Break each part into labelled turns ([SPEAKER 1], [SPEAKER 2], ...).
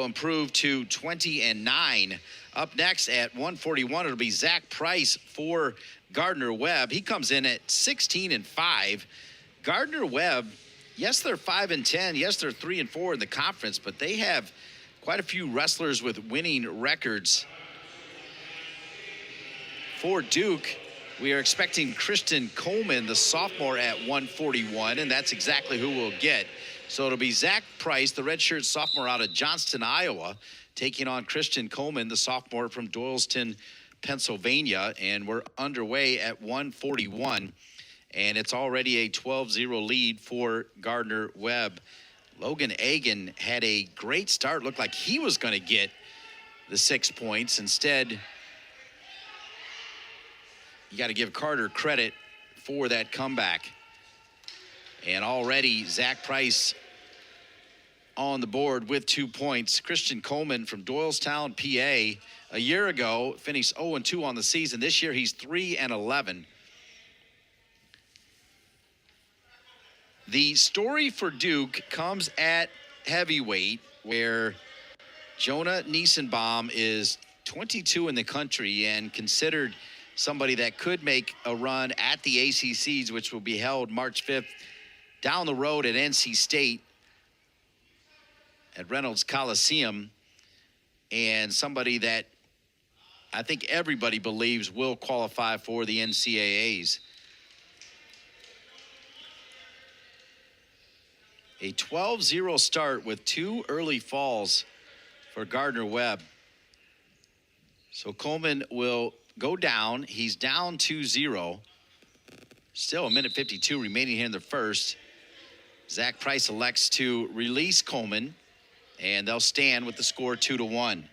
[SPEAKER 1] improve to 20-9. Up next at 141, it'll be Zach Price for Gardner Webb. He comes in at 16-5. Gardner Webb, yes, they're 5-10. Yes, they're 3-4 in the conference, but they have quite a few wrestlers with winning records. For Duke, we are expecting Christian Colman, the sophomore, at 141, and that's exactly who we'll get. So it'll be Zach Price, the redshirt sophomore out of Johnston, Iowa, taking on Christian Colman, the sophomore from Doylestown, Pennsylvania, and we're underway at 141, and it's already a 12-0 lead for Gardner Webb. Logan Agan had a great start. Looked like he was going to get the 6 points. Instead, you got to give Carter credit for that comeback. And already Zach Price on the board with 2 points. Christian Colman from Doylestown, PA, a year ago finished 0-2 on the season. This year he's 3-11. The story for Duke comes at heavyweight, where Jonah Niesenbaum is 22 in the country and considered somebody that could make a run at the ACCs, which will be held March 5th down the road at NC State at Reynolds Coliseum, and somebody that I think everybody believes will qualify for the NCAAs. A 12-0 start with 2 early falls for Gardner Webb. So Colman will go down. He's down 2-0. Still a minute 52 remaining here in the first. Zach Price elects to release Colman, and they'll stand with the score 2-1.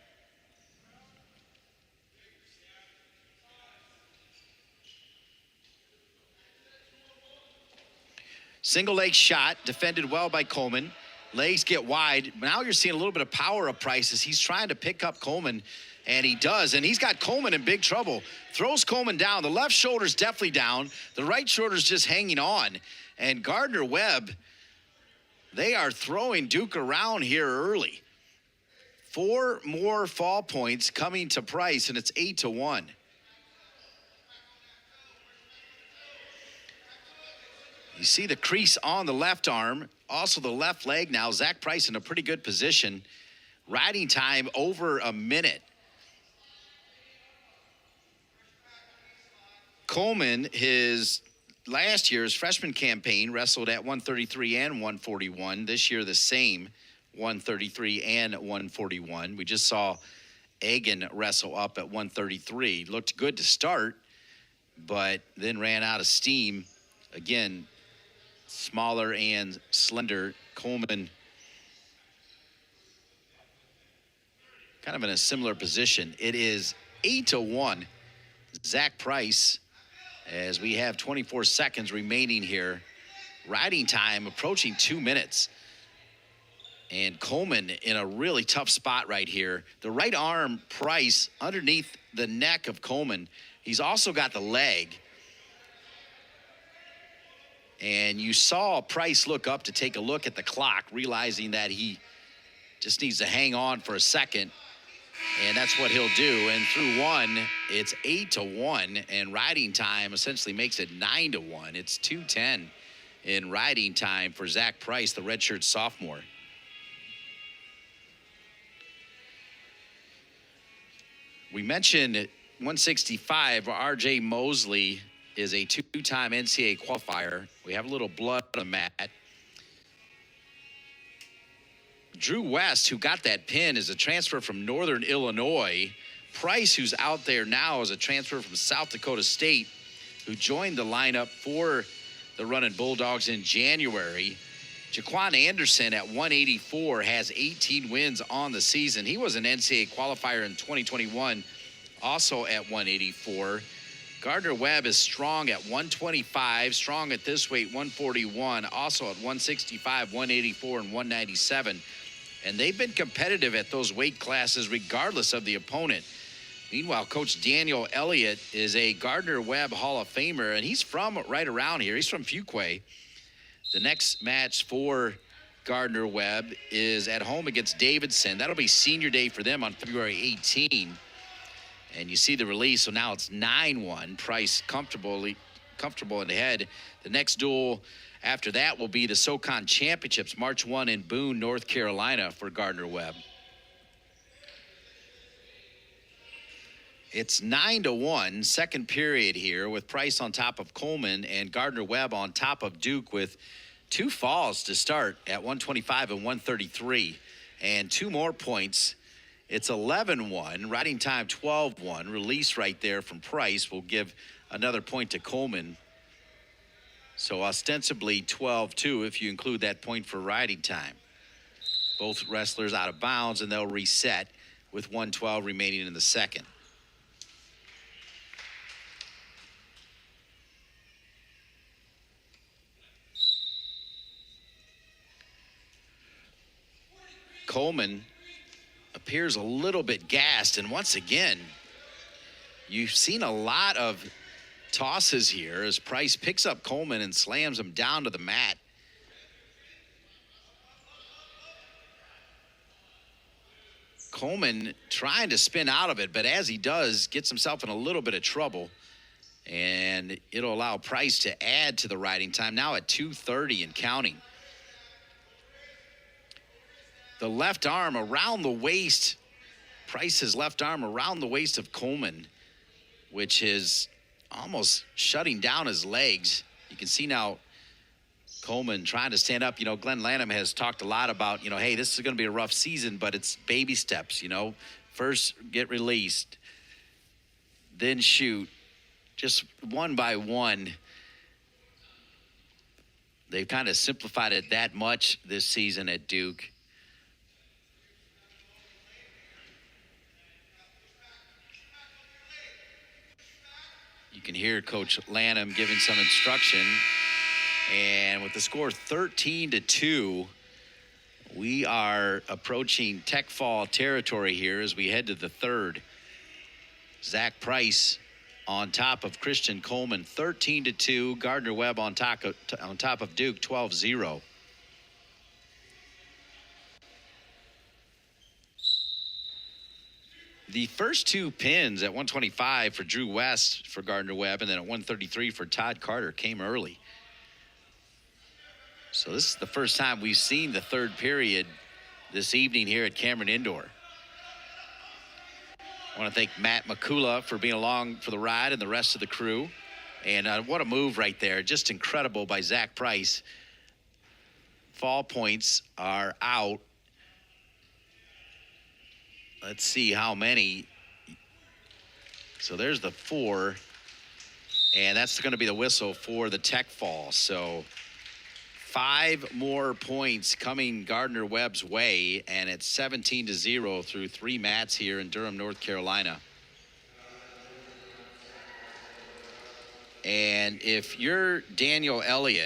[SPEAKER 1] Single leg shot, defended well by Colman. Legs get wide. Now you're seeing a little bit of power of Price as he's trying to pick up Colman, and he does. And he's got Colman in big trouble. Throws Colman down. The left shoulder's definitely down. The right shoulder's just hanging on. And Gardner Webb, they are throwing Duke around here early. 4 more fall points coming to Price, and it's 8-1. You see the crease on the left arm, also the left leg now. Zach Price in a pretty good position. Riding time over a minute. Colman, his last year's freshman campaign, wrestled at 133 and 141. This year the same, 133 and 141. We just saw Agan wrestle up at 133. Looked good to start, but then ran out of steam. Again, smaller and slender. Colman kind of in a similar position. It is 8-1. Zach Price, as we have 24 seconds remaining here. Riding time approaching 2 minutes. And Colman in a really tough spot right here. The right arm, Price, underneath the neck of Colman. He's also got the leg. And you saw Price look up to take a look at the clock, realizing that he just needs to hang on for a second. And that's what he'll do. And through one, it's 8-1. And riding time essentially makes it 9-1. It's 2:10 in riding time for Zach Price, the redshirt sophomore. We mentioned 165, R.J. Mosley is a 2-time NCAA qualifier. We have a little blood on the mat. Drew West, who got that pin, is a transfer from Northern Illinois. Price, who's out there now, is a transfer from South Dakota State, who joined the lineup for the Runnin' Bulldogs in January. Jaquan Anderson at 184 has 18 wins on the season. He was an NCAA qualifier in 2021, also at 184. Gardner Webb is strong at 125, strong at this weight, 141, also at 165, 184, and 197. And they've been competitive at those weight classes regardless of the opponent. Meanwhile, Coach Daniel Elliott is a Gardner Webb Hall of Famer, and he's from right around here. He's from Fuquay. The next match for Gardner Webb is at home against Davidson. That'll be senior day for them on February 18. And you see the release, so now it's 9-1. Price comfortable in the head. The next duel after that will be the SoCon Championships, March 1 in Boone, North Carolina for Gardner Webb. It's 9-1, second period here, with Price on top of Colman and Gardner Webb on top of Duke, with 2 falls to start at 125 and 133, and 2 more points. It's 11-1, riding time 12-1. Release right there from Price will give another point to Colman. So ostensibly 12-2 if you include that point for riding time. Both wrestlers out of bounds, and they'll reset with 1:12 remaining in the second. Colman appears a little bit gassed, and once again, you've seen a lot of tosses here as Price picks up Colman and slams him down to the mat. Colman trying to spin out of it, but as he does, gets himself in a little bit of trouble, and it'll allow Price to add to the riding time, now at 2:30 and counting. The left arm around the waist, Price's left arm around the waist of Colman, which is almost shutting down his legs. You can see now Colman trying to stand up. You know, Glenn Lanham has talked a lot about, hey, this is going to be a rough season, but it's baby steps, First get released, then shoot, just one by one. They've kind of simplified it that much this season at Duke. You can hear Coach Lanham giving some instruction. And with the score 13-2, we are approaching tech fall territory here as we head to the third. Zach Price on top of Christian Colman, 13-2. Gardner Webb on top of Duke, 12-0. The first 2 pins at 125 for Drew West for Gardner Webb, and then at 133 for Todd Carter came early. So this is the first time we've seen the third period this evening here at Cameron Indoor. I want to thank Matt McCullough for being along for the ride and the rest of the crew. And what a move right there. Just incredible by Zach Price. Fall points are out. Let's see how many. So there's the 4. And that's going to be the whistle for the tech fall. So 5 more points coming Gardner Webb's way, and it's 17-0 through 3 mats here in Durham, North Carolina. And if you're Daniel Elliott,